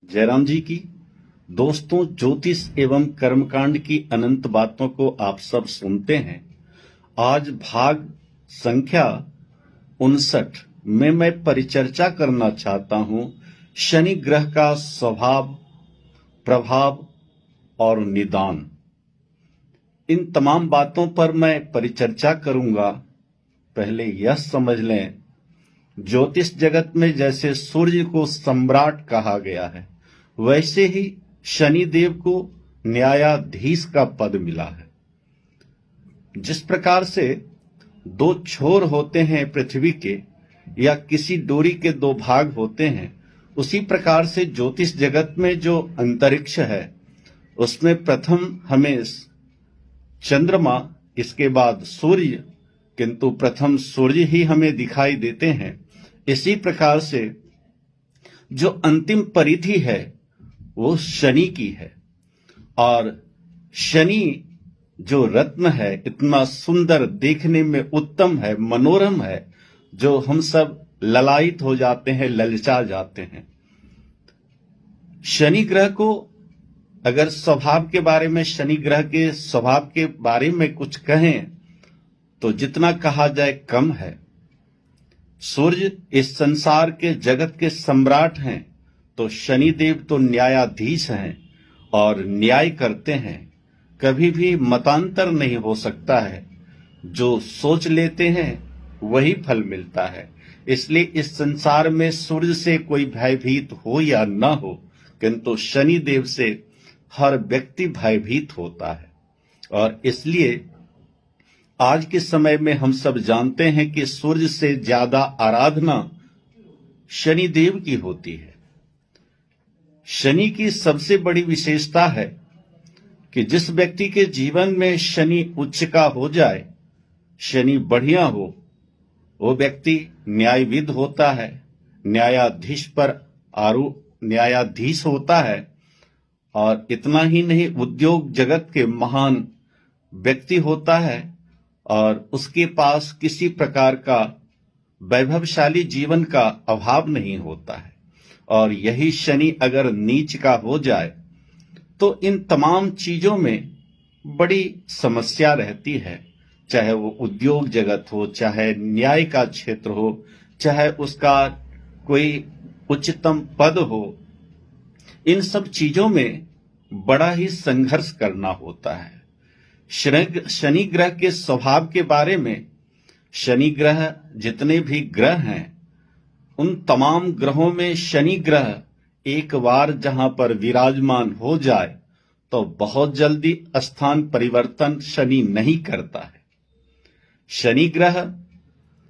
जयराम जी की। दोस्तों, ज्योतिष एवं कर्मकांड की अनंत बातों को आप सब सुनते हैं। आज भाग संख्या 59 में मैं परिचर्चा करना चाहता हूं शनि ग्रह का स्वभाव, प्रभाव और निदान। इन तमाम बातों पर मैं परिचर्चा करूंगा। पहले यह समझ लें, ज्योतिष जगत में जैसे सूर्य को सम्राट कहा गया है, वैसे ही शनि देव को न्यायाधीश का पद मिला है। जिस प्रकार से दो छोर होते हैं पृथ्वी के, या किसी डोरी के दो भाग होते हैं, उसी प्रकार से ज्योतिष जगत में जो अंतरिक्ष है, उसमें प्रथम हमें चंद्रमा, इसके बाद सूर्य, किंतु प्रथम सूर्य ही हमें दिखाई देते हैं। इसी प्रकार से जो अंतिम परिधि है वो शनि की है। और शनि जो रत्न है, इतना सुंदर, देखने में उत्तम है, मनोरम है, जो हम सब ललायित हो जाते हैं, ललचा जाते हैं। शनि ग्रह को अगर स्वभाव के बारे में, शनि ग्रह के स्वभाव के बारे में कुछ कहें तो जितना कहा जाए कम है। सूर्य इस संसार के जगत के सम्राट हैं, तो शनि देव तो न्यायाधीश हैं और न्याय करते हैं। कभी भी मतांतर नहीं हो सकता है। जो सोच लेते हैं वही फल मिलता है। इसलिए इस संसार में सूर्य से कोई भयभीत हो या न हो, किंतु शनि देव से हर व्यक्ति भयभीत होता है। और इसलिए आज के समय में हम सब जानते हैं कि सूर्य से ज्यादा आराधना शनि देव की होती है। शनि की सबसे बड़ी विशेषता है कि जिस व्यक्ति के जीवन में शनि उच्च का हो जाए, शनि बढ़िया हो, वो व्यक्ति न्यायविद होता है, न्यायाधीश न्यायाधीश होता है। और इतना ही नहीं, उद्योग जगत के महान व्यक्ति होता है और उसके पास किसी प्रकार का वैभवशाली जीवन का अभाव नहीं होता है। और यही शनि अगर नीच का हो जाए तो इन तमाम चीजों में बड़ी समस्या रहती है। चाहे वो उद्योग जगत हो, चाहे न्याय का क्षेत्र हो, चाहे उसका कोई उच्चतम पद हो, इन सब चीजों में बड़ा ही संघर्ष करना होता है। शनि ग्रह के स्वभाव के बारे में, शनि ग्रह जितने भी ग्रह हैं, उन तमाम ग्रहों में शनि ग्रह एक बार जहां पर विराजमान हो जाए तो बहुत जल्दी स्थान परिवर्तन शनि नहीं करता है। शनि ग्रह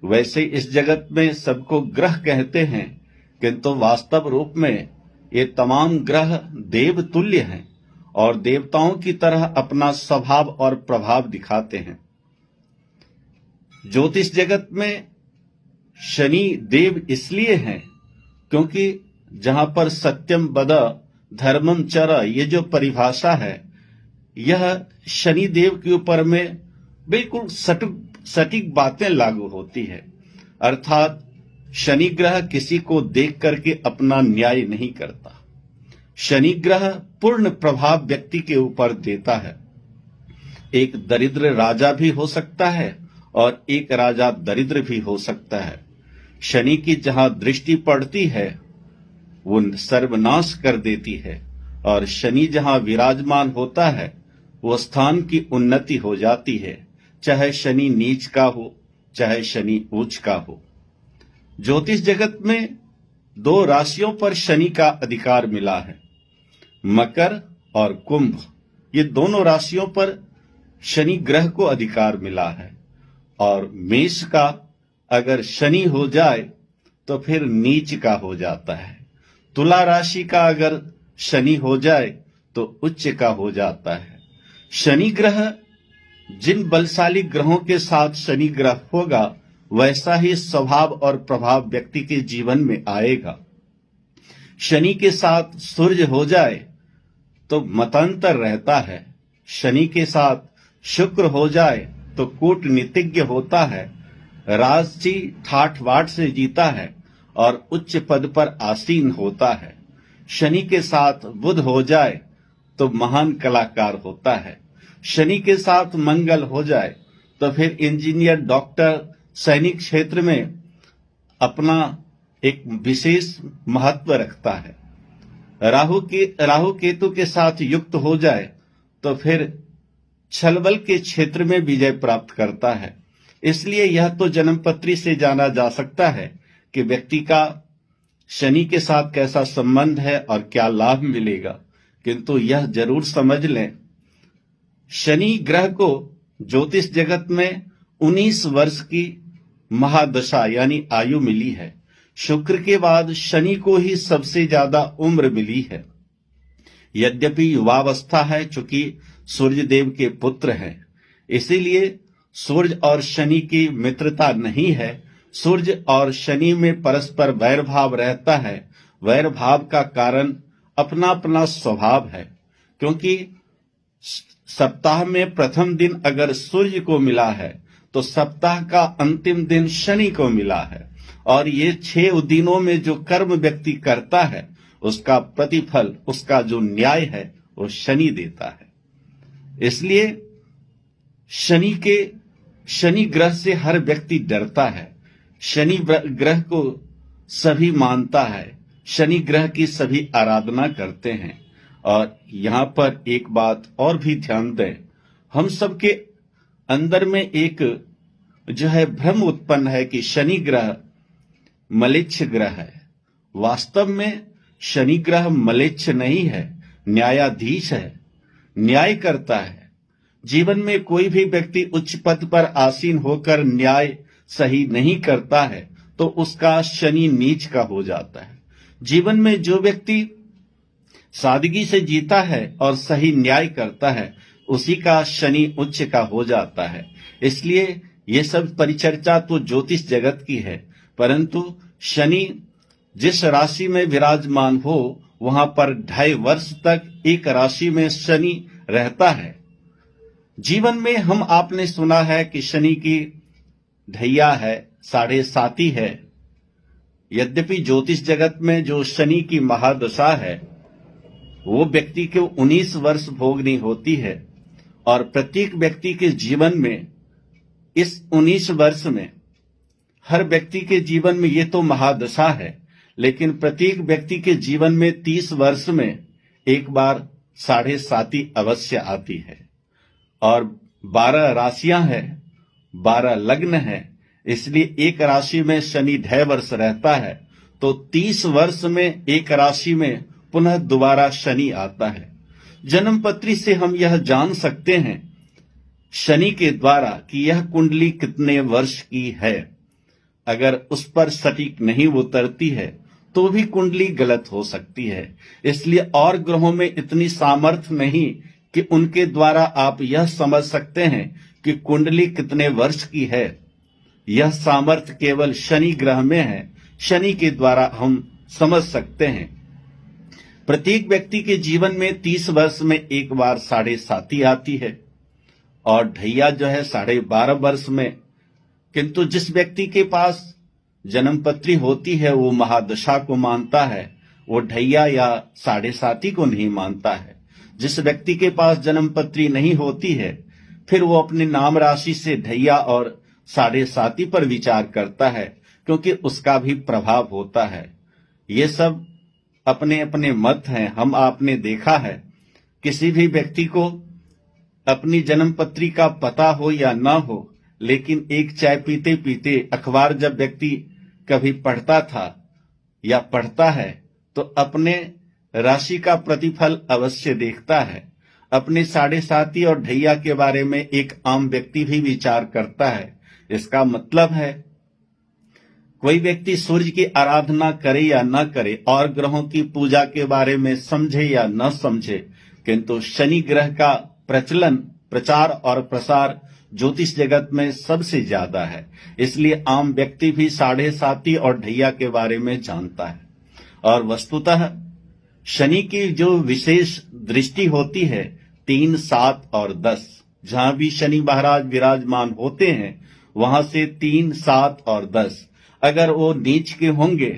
वैसे इस जगत में सबको ग्रह कहते हैं, किंतु वास्तव रूप में ये तमाम ग्रह देव तुल्य हैं और देवताओं की तरह अपना स्वभाव और प्रभाव दिखाते हैं। ज्योतिष जगत में शनि देव इसलिए हैं क्योंकि जहां पर सत्यम वद धर्मम चर, ये जो परिभाषा है, यह शनि देव के ऊपर में बिल्कुल सटीक बातें लागू होती है। अर्थात शनि ग्रह किसी को देख करके अपना न्याय नहीं करता। शनि ग्रह पूर्ण प्रभाव व्यक्ति के ऊपर देता है। एक दरिद्र राजा भी हो सकता है और एक राजा दरिद्र भी हो सकता है। शनि की जहां दृष्टि पड़ती है वो सर्वनाश कर देती है, और शनि जहां विराजमान होता है वो स्थान की उन्नति हो जाती है, चाहे शनि नीच का हो, चाहे शनि उच्च का हो। ज्योतिष जगत में दो राशियों पर शनि का अधिकार मिला है, मकर और कुंभ। ये दोनों राशियों पर शनि ग्रह को अधिकार मिला है। और मेष का अगर शनि हो जाए तो फिर नीच का हो जाता है। तुला राशि का अगर शनि हो जाए तो उच्च का हो जाता है। शनि ग्रह, जिन बलशाली ग्रहों के साथ शनि ग्रह होगा, वैसा ही स्वभाव और प्रभाव व्यक्ति के जीवन में आएगा। शनि के साथ सूर्य हो जाए तो मतांतर रहता है। शनि के साथ शुक्र हो जाए तो कूटनीतिज्ञ होता है, राजसी ठाठ बाट से जीता है और उच्च पद पर आसीन होता है। शनि के साथ बुध हो जाए तो महान कलाकार होता है। शनि के साथ मंगल हो जाए तो फिर इंजीनियर, डॉक्टर, सैनिक क्षेत्र में अपना एक विशेष महत्व रखता है। राहु केतु के साथ युक्त हो जाए तो फिर छलबल के क्षेत्र में विजय प्राप्त करता है। इसलिए यह तो जन्मपत्री से जाना जा सकता है कि व्यक्ति का शनि के साथ कैसा संबंध है और क्या लाभ मिलेगा, किंतु यह जरूर समझ लें, शनि ग्रह को ज्योतिष जगत में 19 वर्ष की महादशा यानी आयु मिली है। शुक्र के बाद शनि को ही सबसे ज्यादा उम्र मिली है। यद्यपि युवावस्था है, चूंकि सूर्य देव के पुत्र हैं, इसीलिए सूर्य और शनि की मित्रता नहीं है। सूर्य और शनि में परस्पर वैर भाव रहता है। वैर भाव का कारण अपना अपना स्वभाव है, क्योंकि सप्ताह में प्रथम दिन अगर सूर्य को मिला है तो सप्ताह का अंतिम दिन शनि को मिला है, और ये 6 दिनों में जो कर्म व्यक्ति करता है उसका प्रतिफल, उसका जो न्याय है वो शनि देता है। इसलिए शनि ग्रह से हर व्यक्ति डरता है। शनि ग्रह को सभी मानता है, शनि ग्रह की सभी आराधना करते हैं। और यहां पर एक बात और भी ध्यान दें, हम सबके अंदर में एक जो है भ्रम उत्पन्न है कि शनि ग्रह मलेच्छ ग्रह है। वास्तव में शनि ग्रह मलेच्छ नहीं है, न्यायाधीश है, न्याय करता है। जीवन में कोई भी व्यक्ति उच्च पद पर आसीन होकर न्याय सही नहीं करता है तो उसका शनि नीच का हो जाता है। जीवन में जो व्यक्ति सादगी से जीता है और सही न्याय करता है उसी का शनि उच्च का हो जाता है। इसलिए ये सब परिचर्चा तो ज्योतिष जगत की है, परंतु शनि जिस राशि में विराजमान हो वहां पर 2.5 वर्ष तक एक राशि में शनि रहता है। जीवन में हम आपने सुना है कि शनि की ढैया है, 7.5 है। यद्यपि ज्योतिष जगत में जो शनि की महादशा है वो व्यक्ति को 19 वर्ष भोगनी होती है, और प्रत्येक व्यक्ति के जीवन में इस 19 वर्ष में हर व्यक्ति के जीवन में ये तो महादशा है, लेकिन प्रत्येक व्यक्ति के जीवन में 30 वर्ष में एक बार 7.5 अवश्य आती है। और 12 राशियां हैं, 12 लग्न हैं, इसलिए एक राशि में शनि 2.5 वर्ष रहता है तो 30 वर्ष में एक राशि में पुनः दोबारा शनि आता है। जन्मपत्री से हम यह जान सकते हैं शनि के द्वारा कि यह कुंडली कितने वर्ष की है। अगर उस पर सटीक नहीं उतरती है तो भी कुंडली गलत हो सकती है। इसलिए और ग्रहों में इतनी सामर्थ्य नहीं कि उनके द्वारा आप यह समझ सकते हैं कि कुंडली कितने वर्ष की है। यह सामर्थ्य केवल शनि ग्रह में है, शनि के द्वारा हम समझ सकते हैं। प्रत्येक व्यक्ति के जीवन में 30 वर्ष में एक बार 7.5 आती है, और ढैया जो है 12.5 वर्ष में। किंतु जिस व्यक्ति के पास जन्मपत्री होती है वो महादशा को मानता है, वो ढैया या 7.5 को नहीं मानता है। जिस व्यक्ति के पास जन्मपत्री नहीं होती है फिर वो अपने नाम राशि से ढैया और 7.5 पर विचार करता है, क्योंकि उसका भी प्रभाव होता है। ये सब अपने अपने मत हैं। हम आपने देखा है किसी भी व्यक्ति को अपनी जन्मपत्री का पता हो या ना हो, लेकिन एक चाय पीते पीते अखबार जब व्यक्ति कभी पढ़ता था या पढ़ता है तो अपने राशि का प्रतिफल अवश्य देखता है। अपने 7.5 और ढैया के बारे में एक आम व्यक्ति भी विचार करता है। इसका मतलब है कोई व्यक्ति सूर्य की आराधना करे या न करे और ग्रहों की पूजा के बारे में समझे या न समझे, किंतु शनि ग्रह का प्रचलन, प्रचार और प्रसार ज्योतिष जगत में सबसे ज्यादा है। इसलिए आम व्यक्ति भी 7.5 और ढैया के बारे में जानता है। और वस्तुतः शनि की जो विशेष दृष्टि होती है 3, 7 और 10, जहां भी शनि महाराज विराजमान होते हैं वहां से 3, 7 और 10 अगर वो नीच के होंगे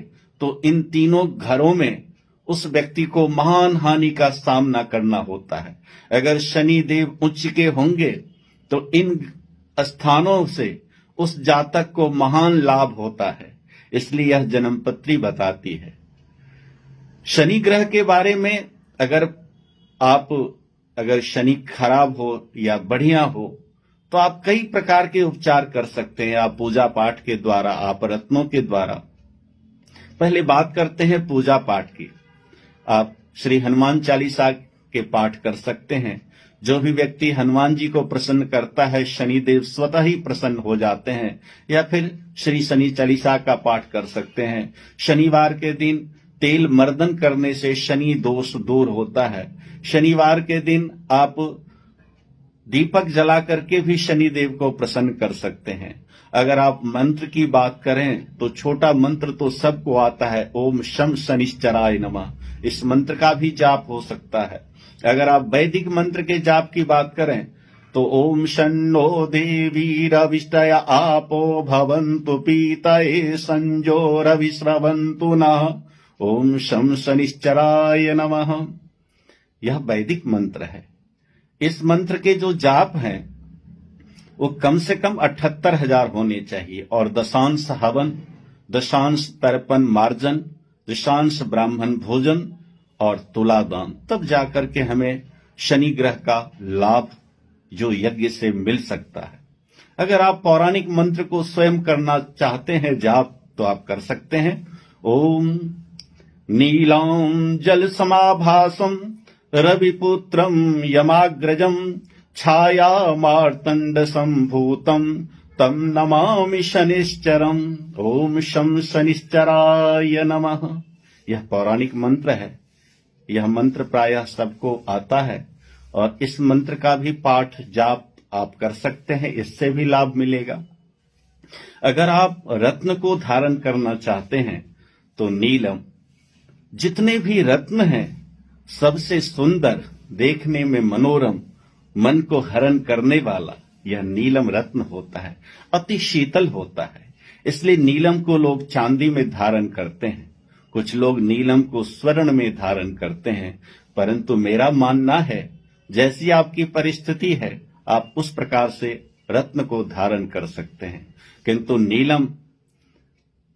तो इन तीनों घरों में उस व्यक्ति को महान हानि का सामना करना होता है। अगर शनि देव उच्च के होंगे तो इन स्थानों से उस जातक को महान लाभ होता है। इसलिए यह जन्मपत्री बताती है। शनि ग्रह के बारे में अगर शनि खराब हो या बढ़िया हो तो आप कई प्रकार के उपचार कर सकते हैं। आप पूजा पाठ के द्वारा, आप रत्नों के द्वारा। पहले बात करते हैं पूजा पाठ की। आप श्री हनुमान चालीसा के पाठ कर सकते हैं। जो भी व्यक्ति हनुमान जी को प्रसन्न करता है, शनिदेव स्वतः ही प्रसन्न हो जाते हैं। या फिर श्री शनि चालीसा का पाठ कर सकते हैं। शनिवार के दिन तेल मर्दन करने से शनि दोष दूर होता है। शनिवार के दिन आप दीपक जला करके भी शनिदेव को प्रसन्न कर सकते हैं। अगर आप मंत्र की बात करें तो छोटा मंत्र तो सबको आता है, ओम शम शनिश्चराय नमः। इस मंत्र का भी जाप हो सकता है। अगर आप वैदिक मंत्र के जाप की बात करें तो ओम शन्नो देवी रविष्टया आपो भवन्तु पीतये संजोरविस्रवन्तु नः ओम शम शनिश्चराय नमः। यह वैदिक मंत्र है। इस मंत्र के जो जाप हैं वो कम से कम 78,000 होने चाहिए। और दशांश हवन, दशांश तर्पण मार्जन, दशांश ब्राह्मण भोजन और तुलादान, तब जाकर के हमें शनि ग्रह का लाभ जो यज्ञ से मिल सकता है। अगर आप पौराणिक मंत्र को स्वयं करना चाहते हैं जाप, तो आप कर सकते हैं। ओम नीलां जल समाभासम रविपुत्रम यमाग्रजम छाया मार्तंड संभूतम तम नमामि शनिश्चरम ओम शम शनिश्चराय नमः। यह पौराणिक मंत्र है। यह मंत्र प्रायः सबको आता है और इस मंत्र का भी पाठ जाप आप कर सकते हैं। इससे भी लाभ मिलेगा। अगर आप रत्न को धारण करना चाहते हैं तो नीलम, जितने भी रत्न हैं सबसे सुंदर, देखने में मनोरम, मन को हरण करने वाला यह नीलम रत्न होता है। अति शीतल होता है। इसलिए नीलम को लोग चांदी में धारण करते हैं। कुछ लोग नीलम को स्वर्ण में धारण करते हैं। परंतु मेरा मानना है जैसी आपकी परिस्थिति है आप उस प्रकार से रत्न को धारण कर सकते हैं। किंतु नीलम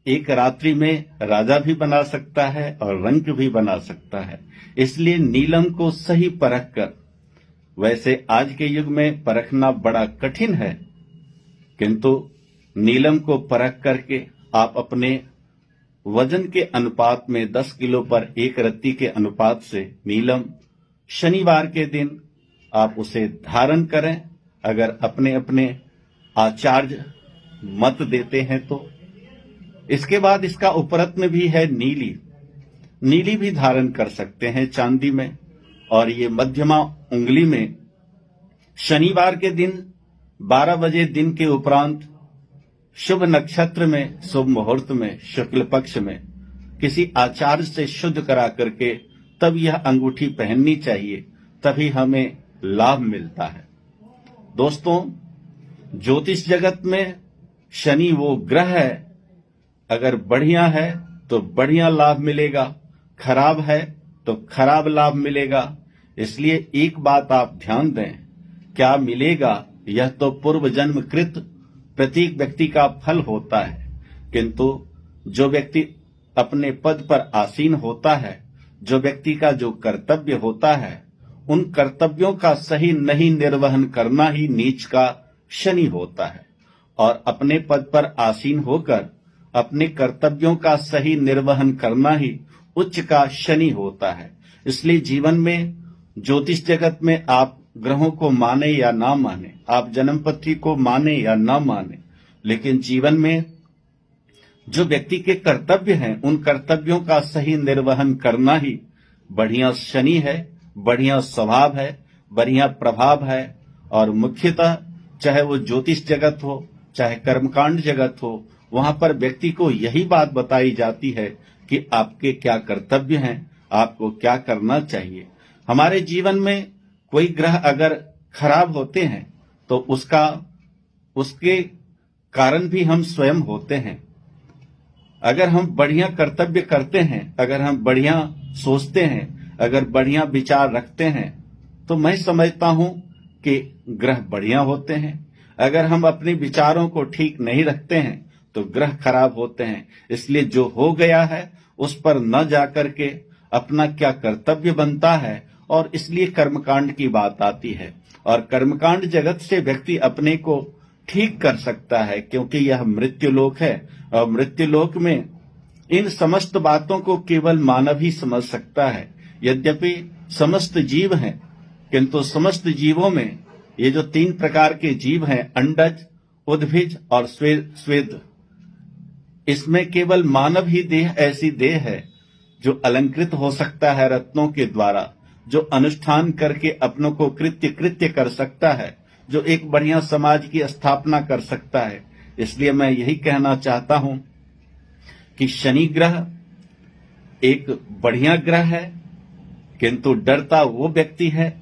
एक रात्रि में राजा भी बना सकता है और रंक भी बना सकता है। इसलिए नीलम को सही परख कर, वैसे आज के युग में परखना बड़ा कठिन है, किंतु नीलम को परख करके आप अपने वजन के अनुपात में 10 किलो पर 1 रत्ती के अनुपात से नीलम शनिवार के दिन आप उसे धारण करें। अगर अपने अपने आचार्य मत देते हैं तो। इसके बाद इसका उपरत्न भी है नीली। नीली भी धारण कर सकते हैं चांदी में। और ये मध्यमा उंगली में शनिवार के दिन 12 बजे दिन के उपरांत शुभ नक्षत्र में, शुभ मुहूर्त में, शुक्ल पक्ष में किसी आचार्य से शुद्ध करा करके तब यह अंगूठी पहननी चाहिए। तभी हमें लाभ मिलता है। दोस्तों, ज्योतिष जगत में शनि वो ग्रह है, अगर बढ़िया है तो बढ़िया लाभ मिलेगा, खराब है तो खराब लाभ मिलेगा। इसलिए एक बात आप ध्यान दें, क्या मिलेगा यह तो पूर्व जन्म कृत प्रत्येक व्यक्ति का फल होता है। किंतु जो व्यक्ति अपने पद पर आसीन होता है, जो व्यक्ति का जो कर्तव्य होता है, उन कर्तव्यों का सही नहीं निर्वहन करना ही नीच का शनि होता है। और अपने पद पर आसीन होकर अपने कर्तव्यों का सही निर्वहन करना ही उच्च का शनि होता है। इसलिए जीवन में, ज्योतिष जगत में आप ग्रहों को माने या ना माने, आप जन्मपत्री को माने या ना माने, लेकिन जीवन में जो व्यक्ति के कर्तव्य हैं उन कर्तव्यों का सही निर्वहन करना ही बढ़िया शनि है, बढ़िया स्वभाव है, बढ़िया प्रभाव है। और मुख्यतः चाहे वो ज्योतिष जगत हो, चाहे कर्मकांड जगत हो, वहां पर व्यक्ति को यही बात बताई जाती है कि आपके क्या कर्तव्य हैं, आपको क्या करना चाहिए। हमारे जीवन में कोई ग्रह अगर खराब होते हैं तो उसके कारण भी हम स्वयं होते हैं। अगर हम बढ़िया कर्तव्य करते हैं, अगर हम बढ़िया सोचते हैं, अगर बढ़िया विचार रखते हैं, तो मैं समझता हूं कि ग्रह बढ़िया होते हैं। अगर हम अपने विचारों को ठीक नहीं रखते हैं तो ग्रह खराब होते हैं। इसलिए जो हो गया है उस पर न जाकर के अपना क्या कर्तव्य बनता है, और इसलिए कर्मकांड की बात आती है। और कर्मकांड जगत से व्यक्ति अपने को ठीक कर सकता है, क्योंकि यह मृत्युलोक है और मृत्युलोक में इन समस्त बातों को केवल मानव ही समझ सकता है। यद्यपि समस्त जीव हैं, किंतु समस्त जीवों में ये जो 3 प्रकार के जीव हैं, अंडज, उद्भिज और स्वेद, इसमें केवल मानव ही देह ऐसी देह है जो अलंकृत हो सकता है रत्नों के द्वारा, जो अनुष्ठान करके अपनों को कृत्य कर सकता है, जो एक बढ़िया समाज की स्थापना कर सकता है। इसलिए मैं यही कहना चाहता हूं कि शनि ग्रह एक बढ़िया ग्रह है, किंतु डरता वो व्यक्ति है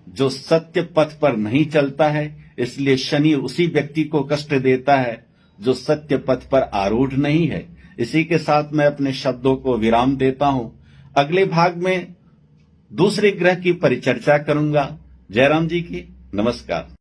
जो सत्य पथ पर नहीं चलता है। इसलिए शनि उसी व्यक्ति को कष्ट देता है जो सत्य पथ पर आरूढ़ नहीं है। इसी के साथ मैं अपने शब्दों को विराम देता हूं। अगले भाग में दूसरे ग्रह की परिचर्चा करूंगा। जयराम जी की नमस्कार।